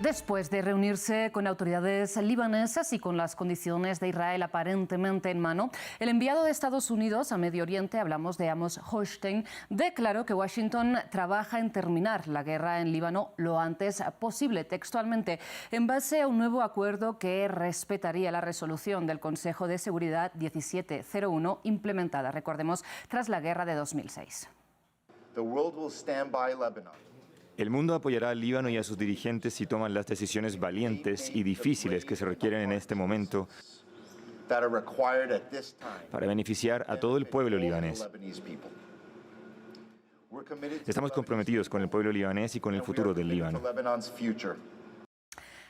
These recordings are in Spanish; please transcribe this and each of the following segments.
Después de reunirse con autoridades libanesas y con las condiciones de Israel aparentemente en mano, el enviado de Estados Unidos a Medio Oriente, hablamos de Amos Hochstein, declaró que Washington trabaja en terminar la guerra en Líbano lo antes posible, textualmente, en base a un nuevo acuerdo que respetaría la resolución del Consejo de Seguridad 1701 implementada, recordemos, tras la guerra de 2006. El mundo apoyará al Líbano y a sus dirigentes si toman las decisiones valientes y difíciles que se requieren en este momento para beneficiar a todo el pueblo libanés. Estamos comprometidos con el pueblo libanés y con el futuro del Líbano.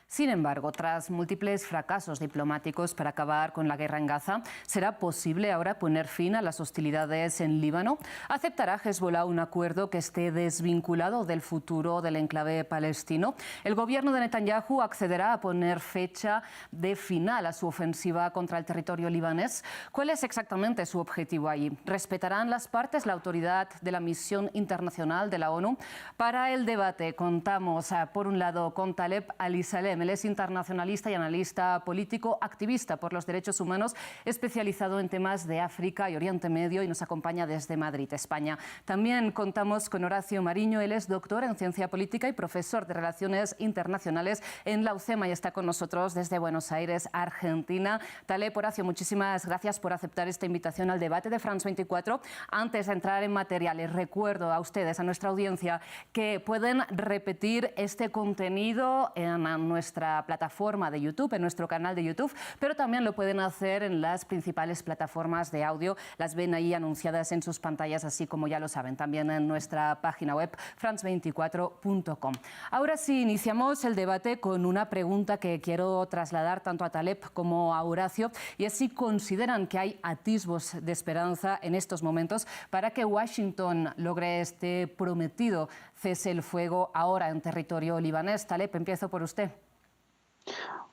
Sin embargo, tras múltiples fracasos diplomáticos para acabar con la guerra en Gaza, ¿será posible ahora poner fin a las hostilidades en Líbano? ¿Aceptará Hezbollah un acuerdo que esté desvinculado del futuro del enclave palestino? ¿El gobierno de Netanyahu accederá a poner fecha de final a su ofensiva contra el territorio libanés? ¿Cuál es exactamente su objetivo allí? ¿Respetarán las partes la autoridad de la misión internacional de la ONU? Para el debate contamos, por un lado, con Taleb Ali-Salem. Él es internacionalista y analista político, activista por los derechos humanos, especializado en temas de África y Oriente Medio, y nos acompaña desde Madrid, España. También contamos con Horacio Mariño. Él es doctor en ciencia política y profesor de Relaciones Internacionales en la UCEMA y está con nosotros desde Buenos Aires, Argentina. Taleb, Horacio, muchísimas gracias por aceptar esta invitación al debate de France 24. Antes de entrar en materia, les recuerdo a ustedes, a nuestra audiencia, que pueden repetir este contenido en nuestra plataforma de YouTube, en nuestro canal de YouTube, pero también lo pueden hacer en las principales plataformas de audio. Las ven ahí anunciadas en sus pantallas, así como ya lo saben, también en nuestra página web france24.com. Ahora sí, iniciamos el debate con una pregunta que quiero trasladar tanto a Taleb como a Horacio, y es si consideran que hay atisbos de esperanza en estos momentos para que Washington logre este prometido cese el fuego ahora en territorio libanés. Taleb, empiezo por usted.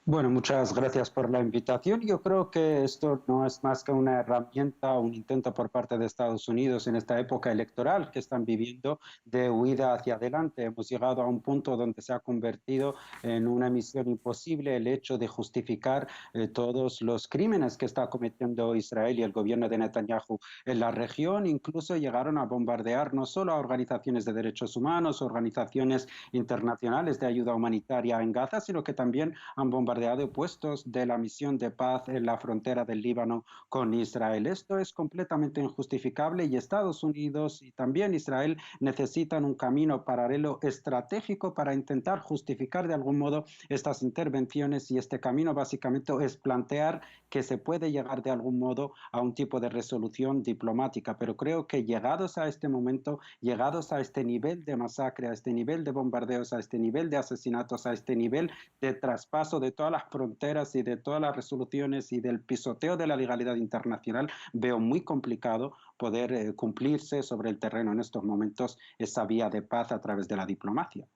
Bueno, muchas gracias por la invitación. Yo creo que esto no es más que una herramienta, un intento por parte de Estados Unidos en esta época electoral que están viviendo de huida hacia adelante. Hemos llegado a un punto donde se ha convertido en una misión imposible el hecho de justificar todos los crímenes que está cometiendo Israel y el gobierno de Netanyahu en la región. Incluso llegaron a bombardear no solo a organizaciones de derechos humanos, organizaciones internacionales de ayuda humanitaria en Gaza, sino que también han bombardeado puestos de la misión de paz en la frontera del Líbano con Israel. Esto es completamente injustificable y Estados Unidos y también Israel necesitan un camino paralelo estratégico para intentar justificar de algún modo estas intervenciones, y este camino básicamente es plantear que se puede llegar de algún modo a un tipo de resolución diplomática. Pero creo que llegados a este momento, llegados a este nivel de masacre, a este nivel de bombardeos, a este nivel de asesinatos, a este nivel de traspaso de todas las fronteras y de todas las resoluciones y del pisoteo de la legalidad internacional, veo muy complicado poder cumplirse sobre el terreno en estos momentos esa vía de paz a través de la diplomacia.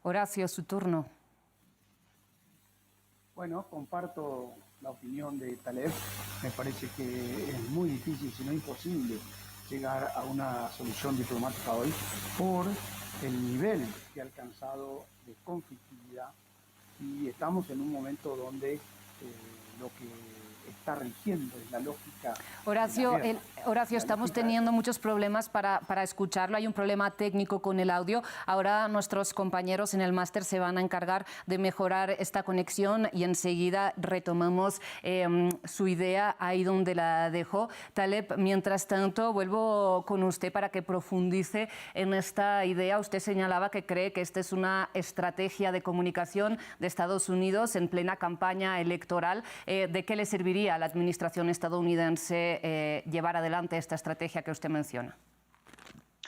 Horacio, su turno. Bueno, comparto la opinión de Taleb. Me parece que es muy difícil, si no imposible, llegar a una solución diplomática hoy por el nivel que ha alcanzado de conflictividad. Y estamos en un momento donde lo que está rigiendo es la lógica. Horacio, estamos teniendo muchos problemas para escucharlo. Hay un problema técnico con el audio. Ahora nuestros compañeros en el máster se van a encargar de mejorar esta conexión y enseguida retomamos su idea ahí donde la dejó. Taleb, mientras tanto, vuelvo con usted para que profundice en esta idea. Usted señalaba que cree que esta es una estrategia de comunicación de Estados Unidos en plena campaña electoral. ¿De qué le serviría a la administración estadounidense llevar adelante esta estrategia que usted menciona?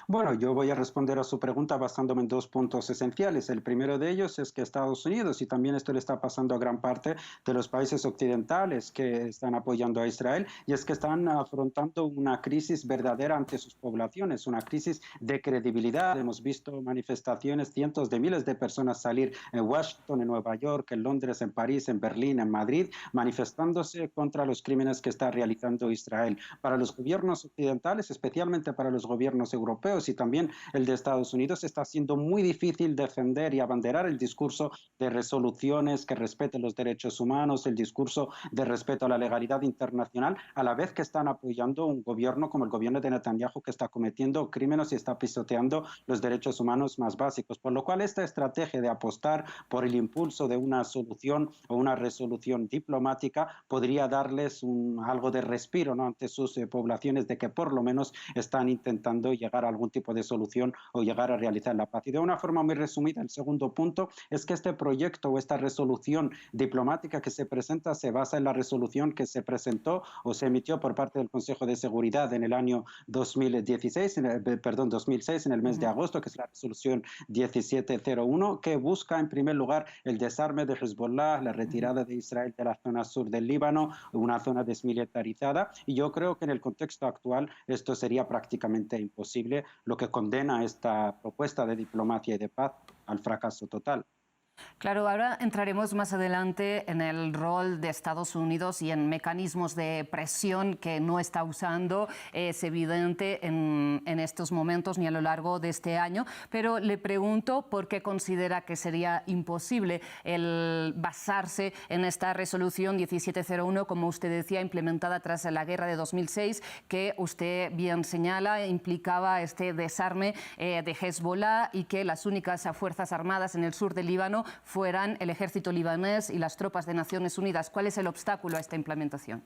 Bueno, yo voy a responder a su pregunta basándome en dos puntos esenciales. El primero de ellos es que Estados Unidos, y también esto le está pasando a gran parte de los países occidentales que están apoyando a Israel, y es que están afrontando una crisis verdadera ante sus poblaciones, una crisis de credibilidad. Hemos visto manifestaciones, cientos de miles de personas salir en Washington, en Nueva York, en Londres, en París, en Berlín, en Madrid, manifestándose contra los crímenes que está realizando Israel. Para los gobiernos occidentales, especialmente para los gobiernos europeos, europeos y también el de Estados Unidos, está siendo muy difícil defender y abanderar el discurso de resoluciones que respeten los derechos humanos, el discurso de respeto a la legalidad internacional, a la vez que están apoyando un gobierno como el gobierno de Netanyahu, que está cometiendo crímenes y está pisoteando los derechos humanos más básicos. Por lo cual esta estrategia de apostar por el impulso de una solución o una resolución diplomática podría darles algo de respiro, ¿no?, ante sus poblaciones, de que por lo menos están intentando llegar a algún tipo de solución o llegar a realizar la paz. Y de una forma muy resumida, el segundo punto es que este proyecto o esta resolución diplomática que se presenta se basa en la resolución que se presentó o se emitió por parte del Consejo de Seguridad en el año 2006, en el mes de agosto, que es la resolución 1701, que busca en primer lugar el desarme de Hezbollah, la retirada de Israel de la zona sur del Líbano, una zona desmilitarizada, y yo creo que en el contexto actual esto sería prácticamente imposible, lo que condena esta propuesta de diplomacia y de paz al fracaso total. Claro, ahora entraremos más adelante en el rol de Estados Unidos y en mecanismos de presión que no está usando, es evidente en estos momentos ni a lo largo de este año, pero le pregunto por qué considera que sería imposible el basarse en esta resolución 1701, como usted decía, implementada tras la guerra de 2006, que usted bien señala implicaba este desarme de Hezbollah y que las únicas fuerzas armadas en el sur del Líbano fueran el ejército libanés y las tropas de Naciones Unidas. ¿Cuál es el obstáculo a esta implementación?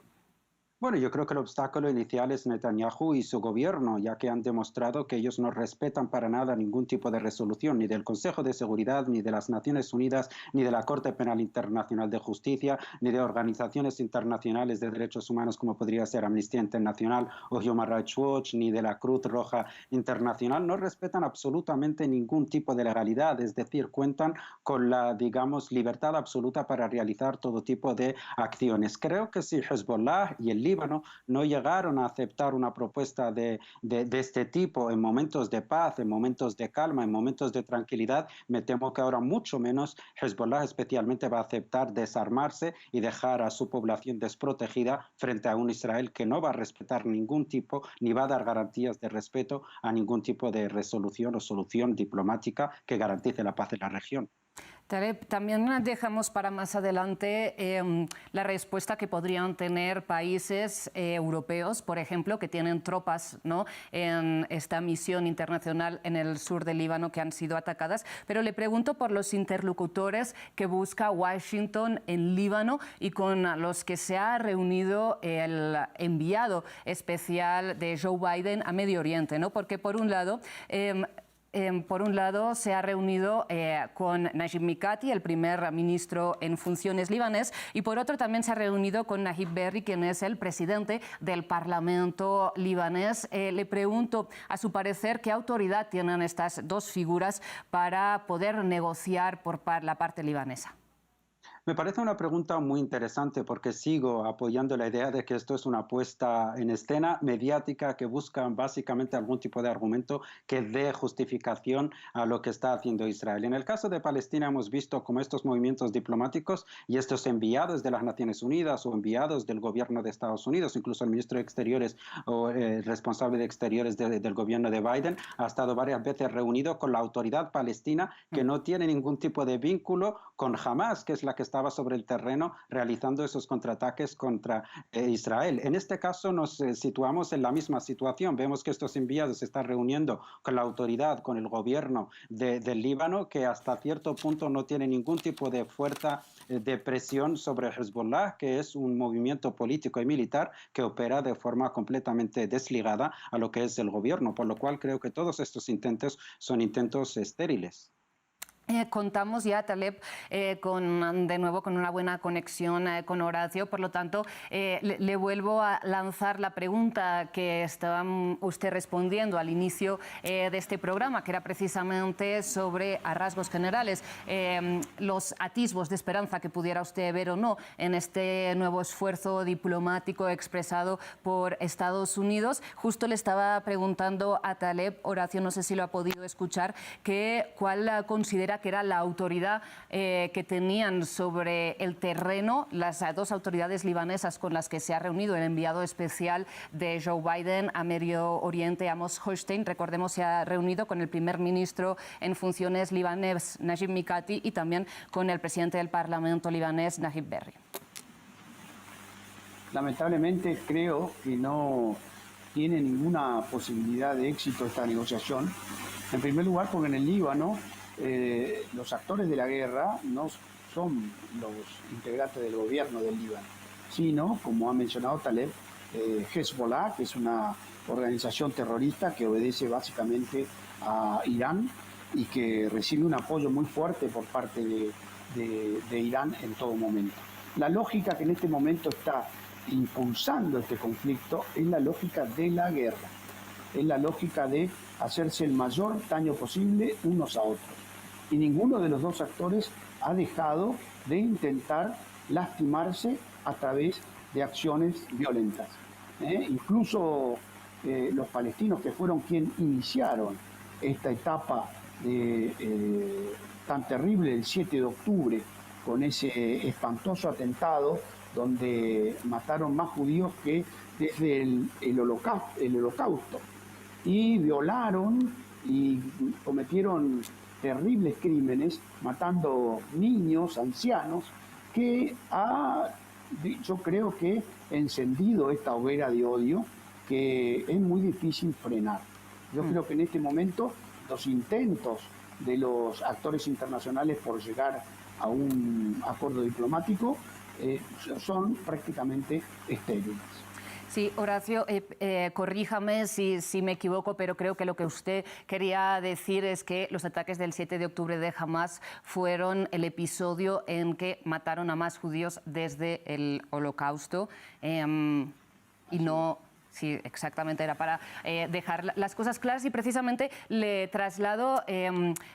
Bueno, yo creo que el obstáculo inicial es Netanyahu y su gobierno, ya que han demostrado que ellos no respetan para nada ningún tipo de resolución, ni del Consejo de Seguridad, ni de las Naciones Unidas, ni de la Corte Penal Internacional de Justicia, ni de organizaciones internacionales de derechos humanos como podría ser Amnistía Internacional o Human Rights Watch, ni de la Cruz Roja Internacional. No respetan absolutamente ningún tipo de legalidad, es decir, cuentan con la, digamos, libertad absoluta para realizar todo tipo de acciones. Creo que si Hezbollah y el Líbano no llegaron a aceptar una propuesta de este tipo en momentos de paz, en momentos de calma, en momentos de tranquilidad, me temo que ahora mucho menos Hezbollah especialmente va a aceptar desarmarse y dejar a su población desprotegida frente a un Israel que no va a respetar ningún tipo, ni va a dar garantías de respeto a ningún tipo de resolución o solución diplomática que garantice la paz en la región. Taleb, también dejamos para más adelante la respuesta que podrían tener países europeos, por ejemplo, que tienen tropas, ¿no?, en esta misión internacional en el sur del Líbano que han sido atacadas. Pero le pregunto por los interlocutores que busca Washington en Líbano y con los que se ha reunido el enviado especial de Joe Biden a Medio Oriente, ¿no? Porque por un lado se ha reunido con Najib Mikati, el primer ministro en funciones libanés, y por otro también se ha reunido con Nayib Berri, quien es el presidente del Parlamento libanés. Le pregunto, a su parecer, ¿qué autoridad tienen estas dos figuras para poder negociar por la parte libanesa? Me parece una pregunta muy interesante porque sigo apoyando la idea de que esto es una puesta en escena mediática que busca básicamente algún tipo de argumento que dé justificación a lo que está haciendo Israel. En el caso de Palestina hemos visto cómo estos movimientos diplomáticos y estos enviados de las Naciones Unidas o enviados del gobierno de Estados Unidos, incluso el ministro de Exteriores o responsable de Exteriores del gobierno de Biden, ha estado varias veces reunido con la autoridad palestina que no tiene ningún tipo de vínculo con Hamas, que es la que estaba sobre el terreno realizando esos contraataques contra Israel. En este caso nos situamos en la misma situación. Vemos que estos enviados se están reuniendo con la autoridad, con el gobierno del Líbano, que hasta cierto punto no tiene ningún tipo de fuerza de presión sobre Hezbollah, que es un movimiento político y militar que opera de forma completamente desligada a lo que es el gobierno, por lo cual creo que todos estos intentos son intentos estériles. Contamos ya, Taleb, de nuevo con una buena conexión con Horacio, por lo tanto, le vuelvo a lanzar la pregunta que estaba usted respondiendo al inicio de este programa, que era precisamente sobre, a rasgos generales, los atisbos de esperanza que pudiera usted ver o no en este nuevo esfuerzo diplomático expresado por Estados Unidos. Justo le estaba preguntando a Taleb, Horacio, no sé si lo ha podido escuchar, que cuál considera Hezbollah, que era la autoridad que tenían sobre el terreno las dos autoridades libanesas con las que se ha reunido el enviado especial de Joe Biden a Medio Oriente, Amos Hochstein. Recordemos, se ha reunido con el primer ministro en funciones libanés, Najib Mikati, y también con el presidente del Parlamento libanés, Najib Berri. Lamentablemente creo que no tiene ninguna posibilidad de éxito esta negociación. En primer lugar, porque en el Líbano los actores de la guerra no son los integrantes del gobierno del Líbano, sino, como ha mencionado Taleb, Hezbollah, que es una organización terrorista que obedece básicamente a Irán y que recibe un apoyo muy fuerte por parte de Irán en todo momento. La lógica que en este momento está impulsando este conflicto es la lógica de la guerra, es la lógica de hacerse el mayor daño posible unos a otros. Y ninguno de los dos actores ha dejado de intentar lastimarse a través de acciones violentas. Incluso los palestinos, que fueron quienes iniciaron esta etapa tan terrible del 7 de octubre, con ese espantoso atentado donde mataron más judíos que desde el holocausto, y violaron y cometieron terribles crímenes, matando niños, ancianos, que yo creo que encendido esta hoguera de odio que es muy difícil frenar. Yo creo que en este momento los intentos de los actores internacionales por llegar a un acuerdo diplomático son prácticamente estériles. Sí, Horacio, corríjame si me equivoco, pero creo que lo que usted quería decir es que los ataques del 7 de octubre de Hamas fueron el episodio en que mataron a más judíos desde el Holocausto y no... Sí, exactamente, era para dejar las cosas claras, y precisamente le traslado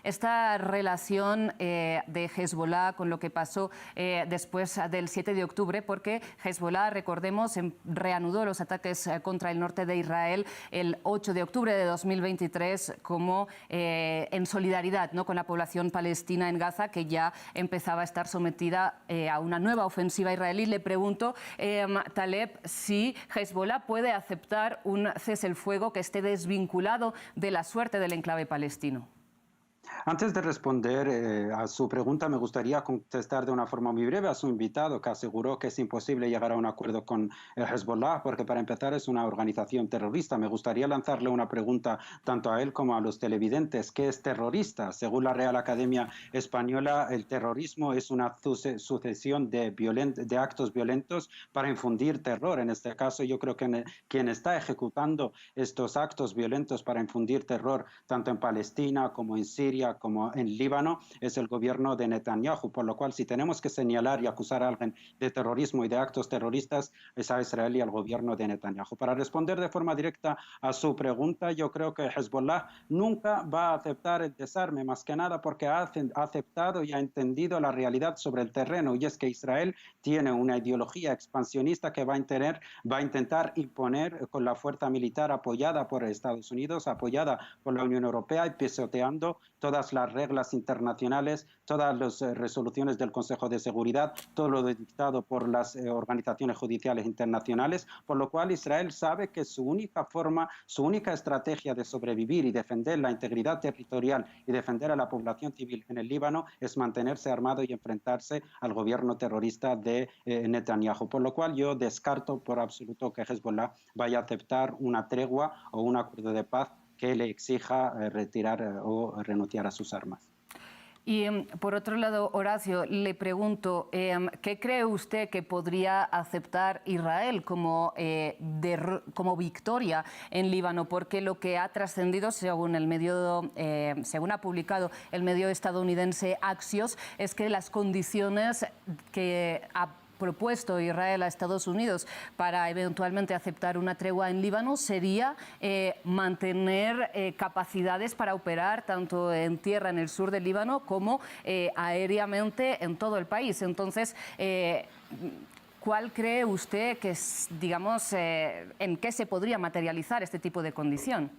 esta relación de Hezbollah con lo que pasó después del 7 de octubre, porque Hezbollah, recordemos, reanudó los ataques contra el norte de Israel el 8 de octubre de 2023 como en solidaridad, ¿no?, con la población palestina en Gaza, que ya empezaba a estar sometida a una nueva ofensiva israelí. Le pregunto, Taleb, si Hezbollah puede aceptar un cese el fuego que esté desvinculado de la suerte del enclave palestino. Antes de responder a su pregunta, me gustaría contestar de una forma muy breve a su invitado, que aseguró que es imposible llegar a un acuerdo con Hezbollah, porque para empezar es una organización terrorista. Me gustaría lanzarle una pregunta tanto a él como a los televidentes. ¿Qué es terrorista? Según la Real Academia Española, el terrorismo es una sucesión de actos violentos para infundir terror. En este caso, yo creo que quien está ejecutando estos actos violentos para infundir terror, tanto en Palestina como en Siria, como en Líbano, es el gobierno de Netanyahu, por lo cual si tenemos que señalar y acusar a alguien de terrorismo y de actos terroristas, es a Israel y al gobierno de Netanyahu. Para responder de forma directa a su pregunta, yo creo que Hezbollah nunca va a aceptar el desarme, más que nada porque ha aceptado y ha entendido la realidad sobre el terreno, y es que Israel tiene una ideología expansionista que va a intentar imponer con la fuerza militar apoyada por Estados Unidos, apoyada por la Unión Europea, y pisoteando todas las reglas internacionales, todas las resoluciones del Consejo de Seguridad, todo lo dictado por las organizaciones judiciales internacionales, por lo cual Israel sabe que su única forma, su única estrategia de sobrevivir y defender la integridad territorial y defender a la población civil en el Líbano es mantenerse armado y enfrentarse al gobierno terrorista de Netanyahu, por lo cual yo descarto por absoluto que Hezbollah vaya a aceptar una tregua o un acuerdo de paz que le exija retirar o renunciar a sus armas. Y por otro lado, Horacio, le pregunto, ¿qué cree usted que podría aceptar Israel como victoria en Líbano? Porque lo que ha trascendido, según ha publicado el medio estadounidense Axios, es que las condiciones que ha propuesto Israel a Estados Unidos para eventualmente aceptar una tregua en Líbano sería mantener capacidades para operar tanto en tierra en el sur del Líbano como aéreamente en todo el país. Entonces, ¿cuál cree usted que es, en qué se podría materializar este tipo de condición?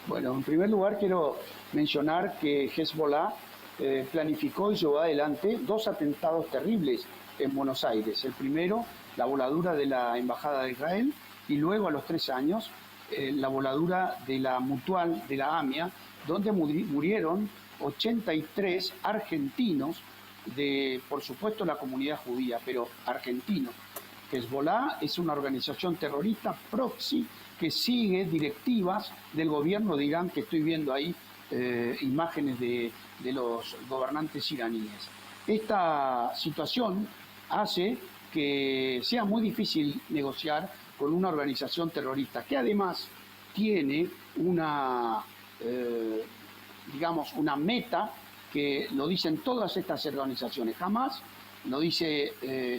Bueno, en primer lugar quiero mencionar que Hezbollah planificó y llevó adelante 2 atentados terribles en Buenos Aires. El primero, la voladura de la Embajada de Israel, y luego a los 3 años, la voladura de la Mutual de la AMIA, donde murieron 83 argentinos de, por supuesto, la comunidad judía, pero argentinos. Hezbollah es una organización terrorista proxy que sigue directivas del gobierno de Irán, que estoy viendo ahí imágenes de los gobernantes iraníes. Esta situación hace que sea muy difícil negociar con una organización terrorista que además tiene una, digamos, una meta que lo dicen todas estas organizaciones, Hamas, lo dice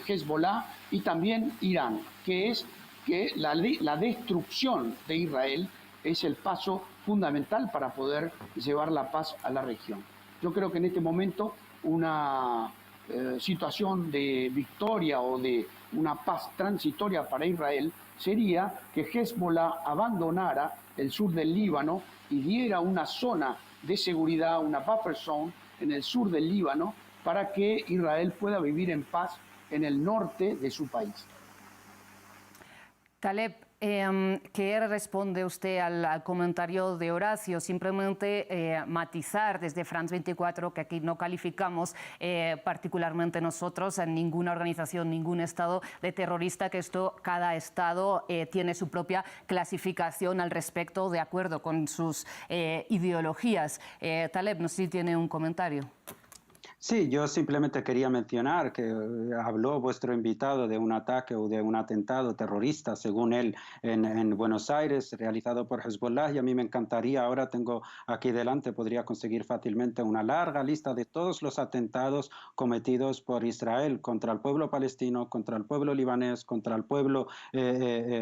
Hezbollah y también Irán, que es que la destrucción de Israel es el paso fundamental para poder llevar la paz a la región. Yo creo que en este momento una situación de victoria o de una paz transitoria para Israel sería que Hezbollah abandonara el sur del Líbano y diera una zona de seguridad, una buffer zone en el sur del Líbano, para que Israel pueda vivir en paz en el norte de su país. Taleb, ¿qué responde usted al comentario de Horacio? Simplemente matizar desde France 24, que aquí no calificamos particularmente nosotros en ninguna organización, ningún estado de terrorista, que esto cada estado tiene su propia clasificación al respecto de acuerdo con sus ideologías. Taleb, no sé si tiene un comentario. Sí, yo simplemente quería mencionar que habló vuestro invitado de un ataque o de un atentado terrorista, según él, en Buenos Aires, realizado por Hezbollah, y a mí me encantaría, ahora tengo aquí delante, podría conseguir fácilmente una larga lista de todos los atentados cometidos por Israel contra el pueblo palestino, contra el pueblo libanés, contra el pueblo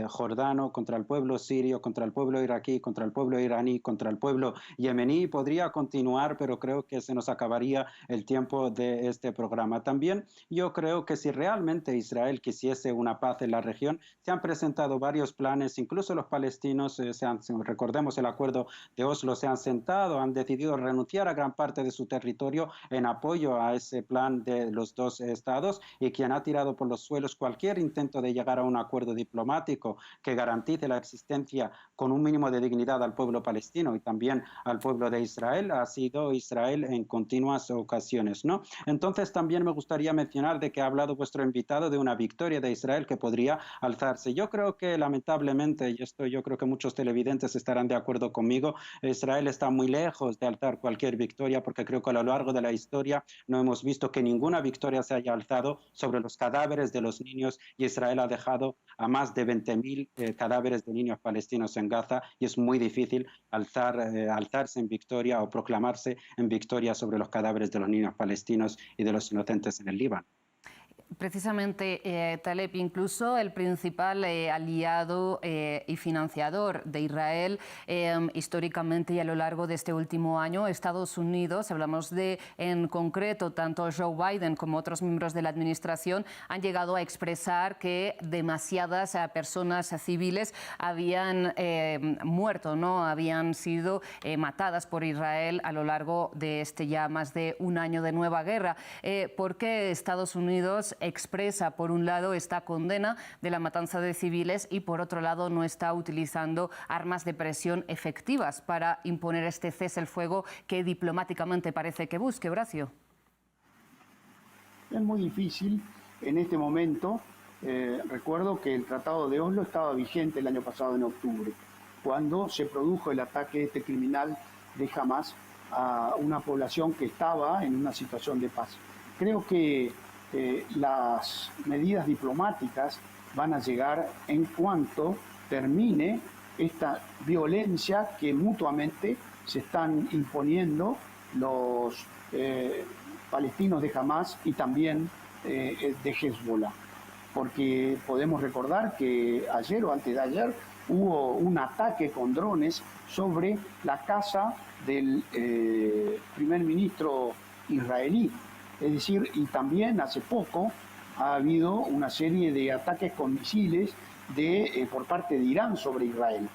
jordano, contra el pueblo sirio, contra el pueblo iraquí, contra el pueblo iraní, contra el pueblo yemení. Podría continuar, pero creo que se nos acabaría el tiempo de este programa. También yo creo que si realmente Israel quisiese una paz en la región, se han presentado varios planes, incluso los palestinos, recordemos el acuerdo de Oslo, se han sentado, han decidido renunciar a gran parte de su territorio en apoyo a ese plan de los 2 estados, y quien ha tirado por los suelos cualquier intento de llegar a un acuerdo diplomático que garantice la existencia con un mínimo de dignidad al pueblo palestino y también al pueblo de Israel ha sido Israel en continuas ocasiones, ¿no? Entonces también me gustaría mencionar de que ha hablado vuestro invitado de una victoria de Israel que podría alzarse. Yo creo que lamentablemente, y esto yo creo que muchos televidentes estarán de acuerdo conmigo, Israel está muy lejos de alzar cualquier victoria, porque creo que a lo largo de la historia no hemos visto que ninguna victoria se haya alzado sobre los cadáveres de los niños, y Israel ha dejado a más de 20.000 cadáveres de niños palestinos en Gaza, y es muy difícil alzarse en victoria o proclamarse en victoria sobre los cadáveres de los niños palestinos y de los inocentes en el Líbano. Precisamente, Taleb, incluso el principal aliado y financiador de Israel históricamente y a lo largo de este último año, Estados Unidos, hablamos de en concreto, tanto Joe Biden como otros miembros de la administración han llegado a expresar que demasiadas personas civiles habían muerto, ¿no? Habían sido matadas por Israel a lo largo de este ya más de un año de nueva guerra. ¿Por qué Estados Unidos expresa, por un lado, esta condena de la matanza de civiles y, por otro lado, no está utilizando armas de presión efectivas para imponer este cese el fuego que diplomáticamente parece que busque? Horacio. Es muy difícil en este momento. Recuerdo que el Tratado de Oslo estaba vigente el año pasado en octubre, cuando se produjo el ataque criminal de Hamas a una población que estaba en una situación de paz. Creo que las medidas diplomáticas van a llegar en cuanto termine esta violencia que mutuamente se están imponiendo los palestinos de Hamas y también de Hezbollah. Porque podemos recordar que ayer o antes de ayer hubo un ataque con drones sobre la casa del primer ministro israelí. Es decir, y también hace poco ha habido una serie de ataques con misiles por parte de Irán sobre Israel.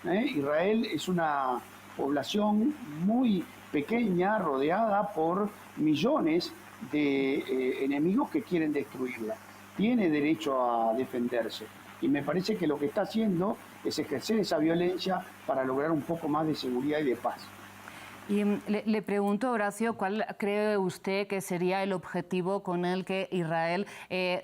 Israel es una población muy pequeña, rodeada por millones de enemigos que quieren destruirla. Tiene derecho a defenderse. Y me parece que lo que está haciendo es ejercer esa violencia para lograr un poco más de seguridad y de paz. Y le pregunto, Horacio, ¿cuál cree usted que sería el objetivo con el que Israel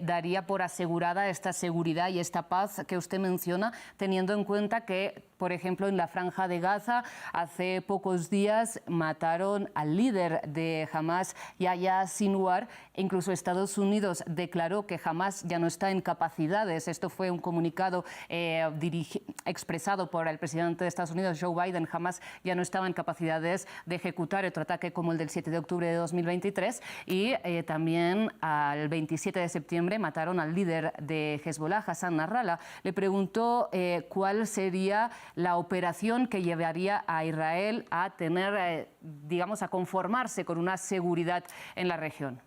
daría por asegurada esta seguridad y esta paz que usted menciona, teniendo en cuenta que, por ejemplo, en la Franja de Gaza, hace pocos días mataron al líder de Hamas, Yahya Sinwar, e incluso Estados Unidos declaró que Hamas ya no está en capacidades? Esto fue un comunicado expresado por el presidente de Estados Unidos, Joe Biden. Hamas ya no estaba en capacidades de ejecutar otro ataque como el del 7 de octubre de 2023, y también al 27 de septiembre mataron al líder de Hezbollah, Hassan Nasrallah. Le preguntó cuál sería la operación que llevaría a Israel a tener, digamos, a conformarse con una seguridad en la región.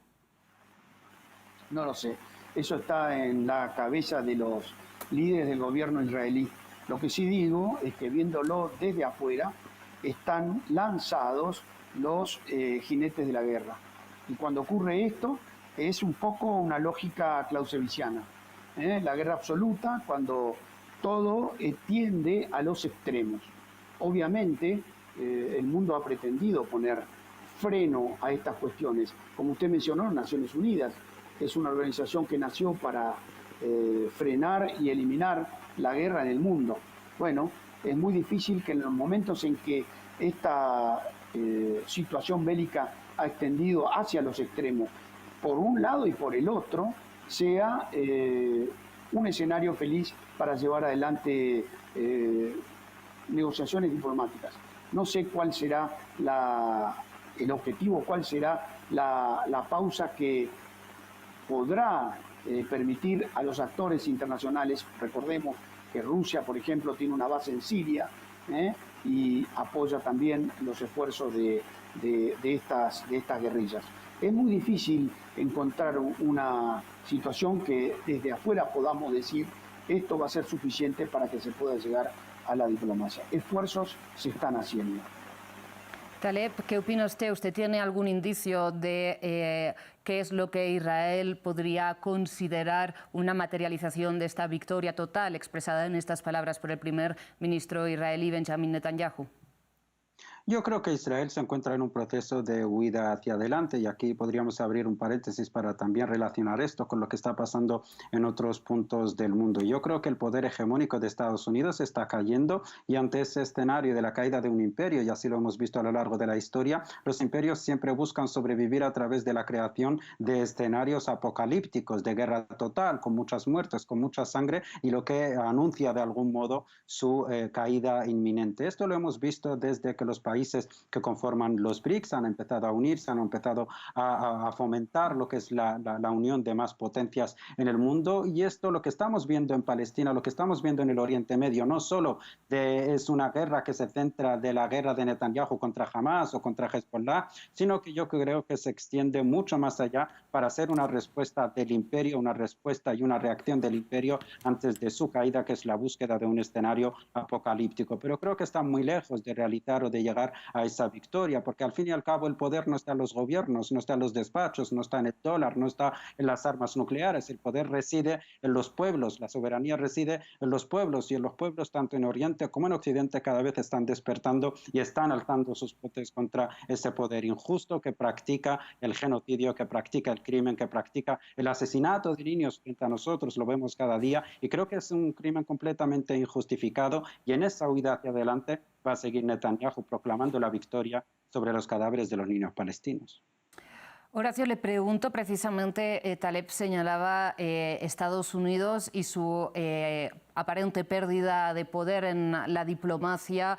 No lo sé. Eso está en la cabeza de los líderes del gobierno israelí. Lo que sí digo es que viéndolo desde afuera, están lanzados los jinetes de la guerra. Y cuando ocurre esto, es un poco una lógica clausewitziana. La guerra absoluta, cuando todo tiende a los extremos. Obviamente, el mundo ha pretendido poner freno a estas cuestiones. Como usted mencionó, Naciones Unidas es una organización que nació para frenar y eliminar la guerra en el mundo. Bueno, es muy difícil que en los momentos en que esta situación bélica ha extendido hacia los extremos, por un lado y por el otro, sea un escenario feliz para llevar adelante negociaciones diplomáticas. No sé cuál será el objetivo, cuál será la pausa que podrá permitir a los actores internacionales. Recordemos que Rusia, por ejemplo, tiene una base en Siria y apoya también los esfuerzos de estas guerrillas. Es muy difícil encontrar una situación que desde afuera podamos decir esto va a ser suficiente para que se pueda llegar a la diplomacia. Esfuerzos se están haciendo. Taleb, ¿qué opina usted? ¿Usted tiene algún indicio de qué es lo que Israel podría considerar una materialización de esta victoria total expresada en estas palabras por el primer ministro israelí Benjamin Netanyahu? Yo creo que Israel se encuentra en un proceso de huida hacia adelante, y aquí podríamos abrir un paréntesis para también relacionar esto con lo que está pasando en otros puntos del mundo. Yo creo que el poder hegemónico de Estados Unidos está cayendo, y ante ese escenario de la caída de un imperio, y así lo hemos visto a lo largo de la historia, los imperios siempre buscan sobrevivir a través de la creación de escenarios apocalípticos, de guerra total, con muchas muertes, con mucha sangre, y lo que anuncia de algún modo su caída inminente. Esto lo hemos visto desde que los países que conforman los BRICS han empezado a unirse, han empezado a fomentar lo que es la unión de más potencias en el mundo, y esto lo que estamos viendo en Palestina, lo que estamos viendo en el Oriente Medio, no solo es una guerra que se centra de la guerra de Netanyahu contra Hamas o contra Hezbollah, sino que yo creo que se extiende mucho más allá para ser una respuesta del imperio, una respuesta y una reacción del imperio antes de su caída, que es la búsqueda de un escenario apocalíptico. Pero creo que está muy lejos de realizar o de llegar a esa victoria, porque al fin y al cabo el poder no está en los gobiernos, no está en los despachos, no está en el dólar, no está en las armas nucleares. El poder reside en los pueblos, la soberanía reside en los pueblos, y en los pueblos tanto en Oriente como en Occidente cada vez están despertando y están alzando sus voces contra ese poder injusto que practica el genocidio, que practica el crimen, que practica el asesinato de niños frente a nosotros. Lo vemos cada día, y creo que es un crimen completamente injustificado, y en esa huida hacia adelante va a seguir Netanyahu proclamando la victoria sobre los cadáveres de los niños palestinos. Horacio, le pregunto precisamente, Taleb señalaba Estados Unidos y su aparente pérdida de poder en la diplomacia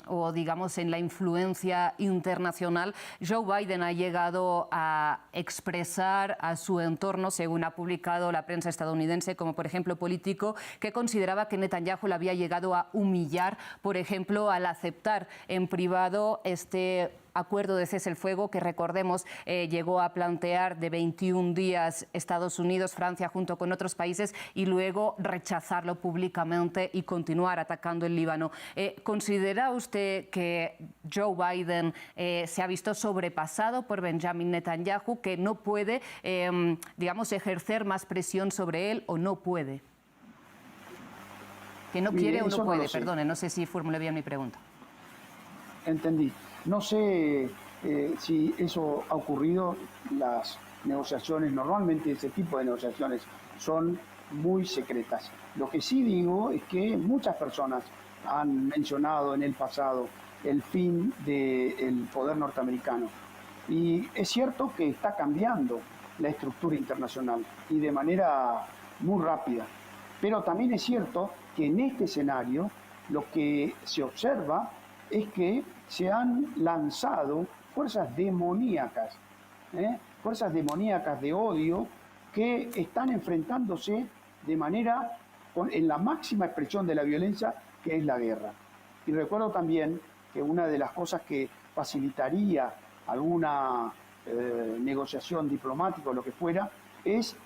o, digamos, en la influencia internacional. Joe Biden ha llegado a expresar a su entorno, según ha publicado la prensa estadounidense, como por ejemplo Político, que consideraba que Netanyahu le había llegado a humillar, por ejemplo, al aceptar en privado este acuerdo de cese el fuego que, recordemos, llegó a plantear de 21 días Estados Unidos, Francia, junto con otros países, y luego rechazar rechazarlo públicamente y continuar atacando el Líbano. ¿Considera usted que Joe Biden se ha visto sobrepasado por Benjamin Netanyahu, que no puede, digamos, ejercer más presión sobre él o no puede? Que no quiere o no puede, perdone, no sé si formulé bien mi pregunta. Entendí. No sé si eso ha ocurrido. Las negociaciones, normalmente ese tipo de negociaciones son muy secretas. Lo que sí digo es que muchas personas han mencionado en el pasado el fin del poder norteamericano. Y es cierto que está cambiando la estructura internacional y de manera muy rápida. Pero también es cierto que en este escenario lo que se observa es que se han lanzado fuerzas demoníacas de odio que están enfrentándose de manera en la máxima expresión de la violencia, que es la guerra. Y recuerdo también que una de las cosas que facilitaría alguna negociación diplomática o lo que fuera es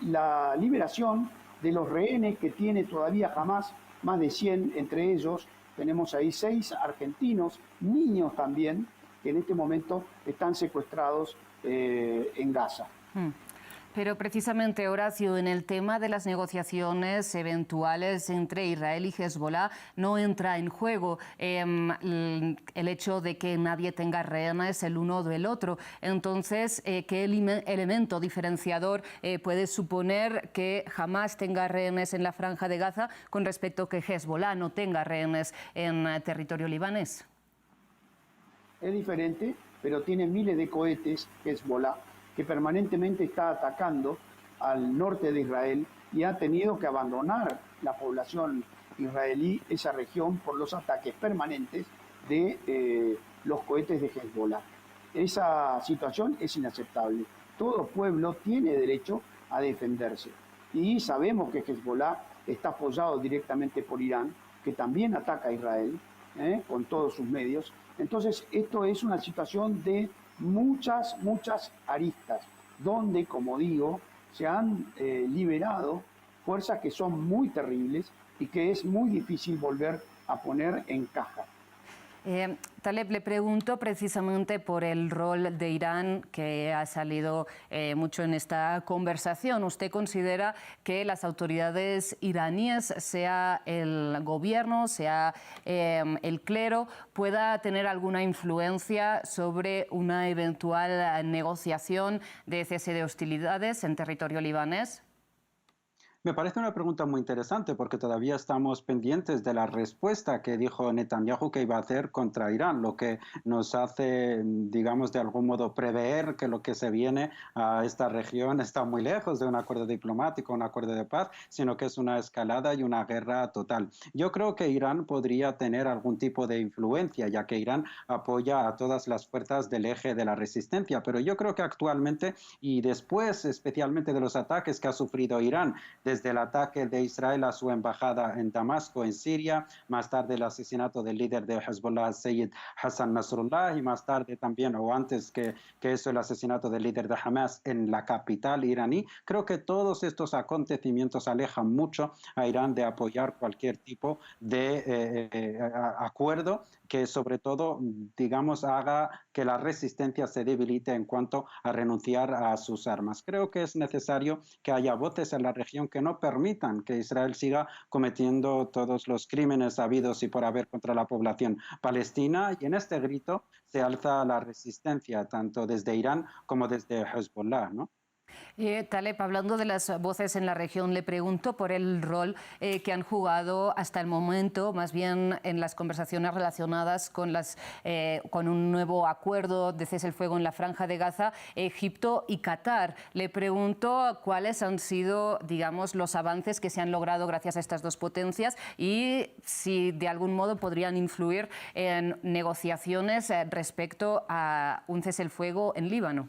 la liberación de los rehenes que tiene todavía Hamás, más de 100 entre ellos. Tenemos ahí 6 argentinos, niños también, que en este momento están secuestrados en Gaza. Pero precisamente, Horacio, en el tema de las negociaciones eventuales entre Israel y Hezbollah no entra en juego el hecho de que nadie tenga rehenes el uno del otro. Entonces, ¿qué elemento diferenciador puede suponer que Hamás tenga rehenes en la Franja de Gaza con respecto a que Hezbollah no tenga rehenes en territorio libanés? Es diferente, pero tiene miles de cohetes Hezbollah, que permanentemente está atacando al norte de Israel y ha tenido que abandonar la población israelí esa región por los ataques permanentes de los cohetes de Hezbollah. Esa situación es inaceptable. Todo pueblo tiene derecho a defenderse. Y sabemos que Hezbollah está apoyado directamente por Irán, que también ataca a Israel con todos sus medios. Entonces, esto es una situación de muchas aristas, donde, como digo, se han liberado fuerzas que son muy terribles y que es muy difícil volver a poner en caja. Taleb, le pregunto precisamente por el rol de Irán, que ha salido mucho en esta conversación. ¿Usted considera que las autoridades iraníes, sea el gobierno, sea el clero, pueda tener alguna influencia sobre una eventual negociación de cese de hostilidades en territorio libanés? Me parece una pregunta muy interesante porque todavía estamos pendientes de la respuesta que dijo Netanyahu que iba a hacer contra Irán, lo que nos hace, digamos, de algún modo prever que lo que se viene a esta región está muy lejos de un acuerdo diplomático, un acuerdo de paz, sino que es una escalada y una guerra total. Yo creo que Irán podría tener algún tipo de influencia, ya que Irán apoya a todas las fuerzas del eje de la resistencia, pero yo creo que actualmente y después, especialmente de los ataques que ha sufrido Irán, desde el ataque de Israel a su embajada en Damasco, en Siria, más tarde el asesinato del líder de Hezbollah, Sayyid Hassan Nasrallah, y más tarde también, o antes que eso, el asesinato del líder de Hamas en la capital iraní. Creo que todos estos acontecimientos alejan mucho a Irán de apoyar cualquier tipo de acuerdo que sobre todo, digamos, haga que la resistencia se debilite en cuanto a renunciar a sus armas. Creo que es necesario que haya voces en la región que no permitan que Israel siga cometiendo todos los crímenes habidos y por haber contra la población palestina, y en este grito se alza la resistencia tanto desde Irán como desde Hezbollah, ¿no? Taleb, hablando de las voces en la región, le pregunto por el rol que han jugado hasta el momento, más bien en las conversaciones relacionadas con un nuevo acuerdo de cese el fuego en la Franja de Gaza, Egipto y Qatar. Le pregunto cuáles han sido, digamos, los avances que se han logrado gracias a estas dos potencias y si de algún modo podrían influir en negociaciones respecto a un cese el fuego en Líbano.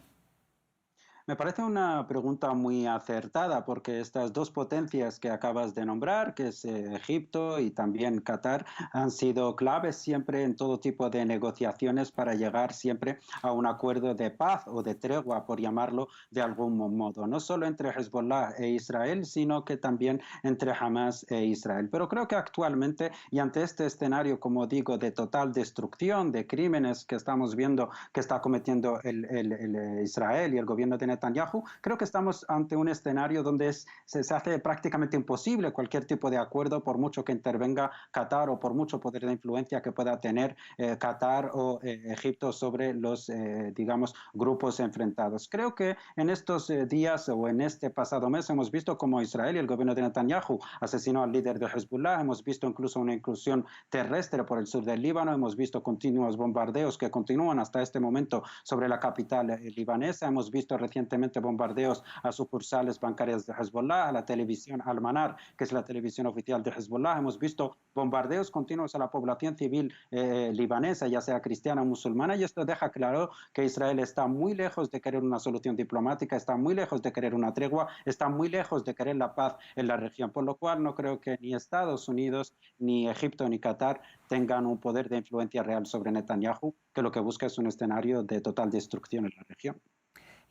Me parece una pregunta muy acertada porque estas dos potencias que acabas de nombrar, que es Egipto y también Qatar, han sido claves siempre en todo tipo de negociaciones para llegar siempre a un acuerdo de paz o de tregua, por llamarlo de algún modo, no solo entre Hezbollah e Israel, sino que también entre Hamas e Israel. Pero creo que actualmente y ante este escenario, como digo, de total destrucción, de crímenes que estamos viendo que está cometiendo el Israel y el gobierno de Netanyahu, creo que estamos ante un escenario donde se hace prácticamente imposible cualquier tipo de acuerdo, por mucho que intervenga Qatar o por mucho poder de influencia que pueda tener Qatar o Egipto sobre los, digamos, grupos enfrentados. Creo que en estos días o en este pasado mes hemos visto como Israel y el gobierno de Netanyahu asesinó al líder de Hezbollah, hemos visto incluso una incursión terrestre por el sur del Líbano, hemos visto continuos bombardeos que continúan hasta este momento sobre la capital libanesa, hemos visto recientemente bombardeos a sucursales bancarias de Hezbollah, a la televisión Al-Manar, que es la televisión oficial de Hezbollah, hemos visto bombardeos continuos a la población civil libanesa, ya sea cristiana o musulmana, y esto deja claro que Israel está muy lejos de querer una solución diplomática, está muy lejos de querer una tregua, está muy lejos de querer la paz en la región, por lo cual no creo que ni Estados Unidos, ni Egipto, ni Qatar tengan un poder de influencia real sobre Netanyahu, que lo que busca es un escenario de total destrucción en la región.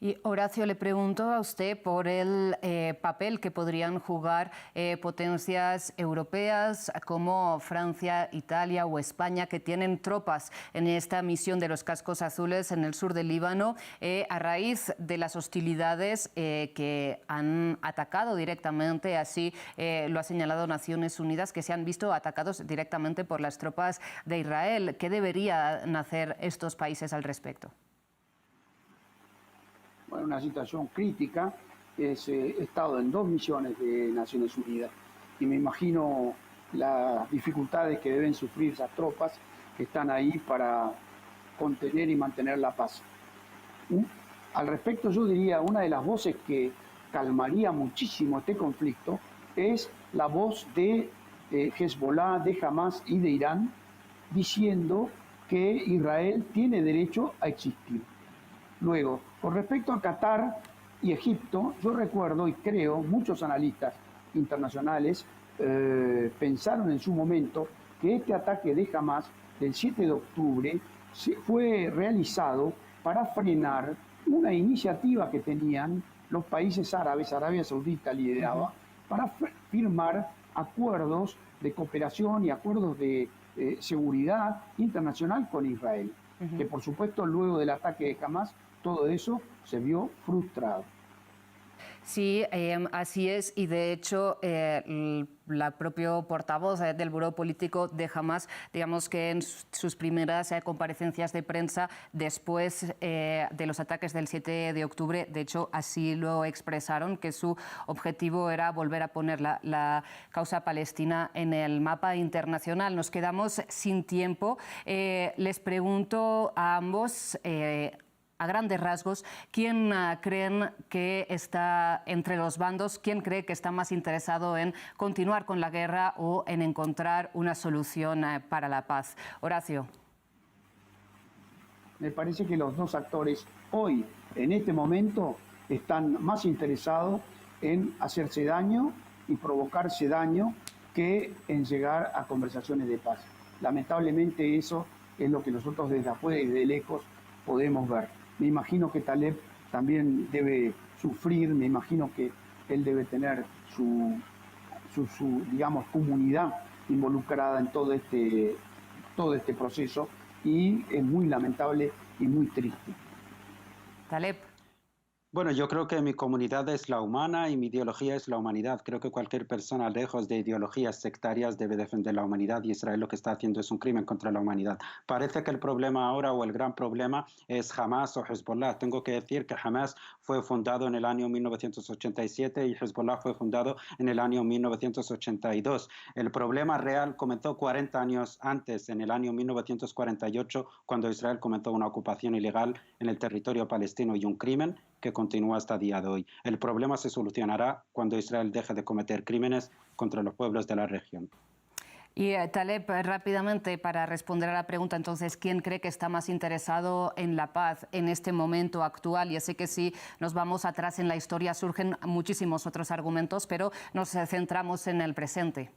Y Horacio, le pregunto a usted por el papel que podrían jugar potencias europeas como Francia, Italia o España, que tienen tropas en esta misión de los cascos azules en el sur del Líbano, a raíz de las hostilidades que han atacado directamente, así lo ha señalado Naciones Unidas, que se han visto atacados directamente por las tropas de Israel. ¿Qué deberían hacer estos países al respecto? Bueno, una situación crítica. He estado en 2 misiones de Naciones Unidas y me imagino las dificultades que deben sufrir esas tropas que están ahí para contener y mantener la paz. Al respecto, yo diría, una de las voces que calmaría muchísimo este conflicto es la voz de Hezbollah, de Hamas y de Irán, diciendo que Israel tiene derecho a existir. Luego, con respecto a Qatar y Egipto, yo recuerdo y creo, muchos analistas internacionales pensaron en su momento que este ataque de Hamas del 7 de octubre fue realizado para frenar una iniciativa que tenían los países árabes, Arabia Saudita lideraba, para firmar acuerdos de cooperación y acuerdos de seguridad internacional con Israel, que por supuesto luego del ataque de Hamas todo eso se vio frustrado. Sí, así es, y de hecho la propia portavoz del Buró Político de Hamas, digamos que en sus primeras comparecencias de prensa después de los ataques del 7 de octubre, de hecho así lo expresaron, que su objetivo era volver a poner la causa palestina en el mapa internacional. Nos quedamos sin tiempo. Les pregunto a ambos, a grandes rasgos, ¿quién creen que está entre los bandos? ¿Quién cree que está más interesado en continuar con la guerra o en encontrar una solución para la paz? Horacio. Me parece que los dos actores hoy, en este momento, están más interesados en hacerse daño y provocarse daño que en llegar a conversaciones de paz. Lamentablemente eso es lo que nosotros desde afuera y de lejos podemos ver. Me imagino que Taleb también debe sufrir, me imagino que él debe tener su digamos, comunidad involucrada en todo este proceso y es muy lamentable y muy triste. Taleb. Bueno, yo creo que mi comunidad es la humana y mi ideología es la humanidad. Creo que cualquier persona lejos de ideologías sectarias debe defender la humanidad y Israel lo que está haciendo es un crimen contra la humanidad. Parece que el problema ahora o el gran problema es Hamas o Hezbollah. Tengo que decir que Hamas fue fundado en el año 1987 y Hezbollah fue fundado en el año 1982. El problema real comenzó 40 años antes, en el año 1948, cuando Israel comenzó una ocupación ilegal en el territorio palestino y un crimen que continúa hasta el día de hoy. El problema se solucionará cuando Israel deje de cometer crímenes contra los pueblos de la región. Y Taleb, rápidamente para responder a la pregunta, entonces, ¿quién cree que está más interesado en la paz en este momento actual? Ya sé que si nos vamos atrás en la historia surgen muchísimos otros argumentos, pero nos centramos en el presente.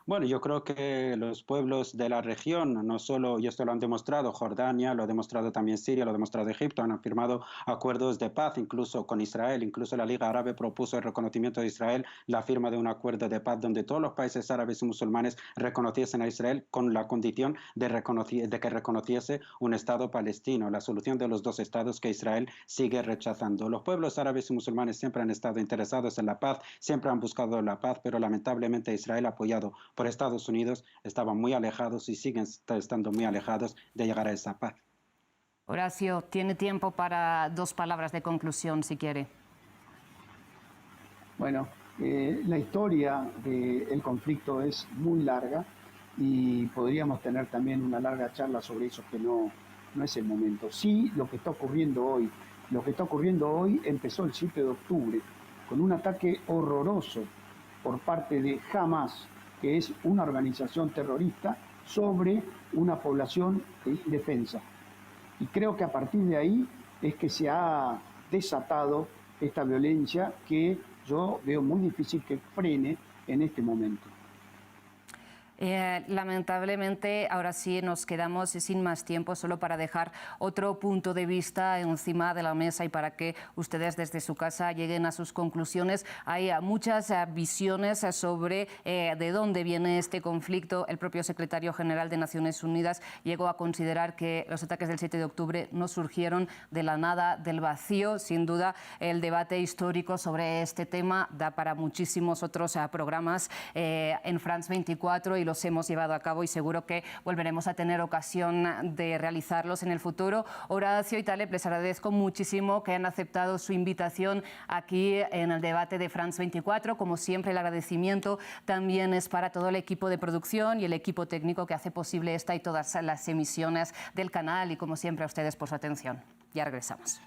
Bueno, yo creo que los pueblos de la región, no solo, y esto lo han demostrado Jordania, lo ha demostrado también Siria, lo ha demostrado Egipto, han firmado acuerdos de paz, incluso con Israel. Incluso la Liga Árabe propuso el reconocimiento de Israel, la firma de un acuerdo de paz donde todos los países árabes y musulmanes reconociesen a Israel con la condición de que reconociese un Estado palestino, la solución de los dos estados que Israel sigue rechazando. Los pueblos árabes y musulmanes siempre han estado interesados en la paz, siempre han buscado la paz, pero lamentablemente Israel, apoyado por Estados Unidos, estaban muy alejados y siguen estando muy alejados de llegar a esa paz. Horacio, tiene tiempo para 2 palabras de conclusión, si quiere. Bueno, la historia del conflicto es muy larga y podríamos tener también una larga charla sobre eso, que no es el momento. Sí, lo que está ocurriendo hoy empezó el 7 de octubre con un ataque horroroso por parte de Hamas, que es una organización terrorista, sobre una población indefensa. Y creo que a partir de ahí es que se ha desatado esta violencia que yo veo muy difícil que frene en este momento. Lamentablemente, ahora sí nos quedamos sin más tiempo, solo para dejar otro punto de vista encima de la mesa y para que ustedes desde su casa lleguen a sus conclusiones. Hay muchas visiones sobre de dónde viene este conflicto. El propio secretario general de Naciones Unidas llegó a considerar que los ataques del 7 de octubre no surgieron de la nada, del vacío. Sin duda, el debate histórico sobre este tema da para muchísimos otros programas en France 24 y los hemos llevado a cabo y seguro que volveremos a tener ocasión de realizarlos en el futuro. Horacio y Taleb, les agradezco muchísimo que hayan aceptado su invitación aquí en el debate de France 24. Como siempre, el agradecimiento también es para todo el equipo de producción y el equipo técnico que hace posible esta y todas las emisiones del canal y como siempre a ustedes por su atención. Ya regresamos.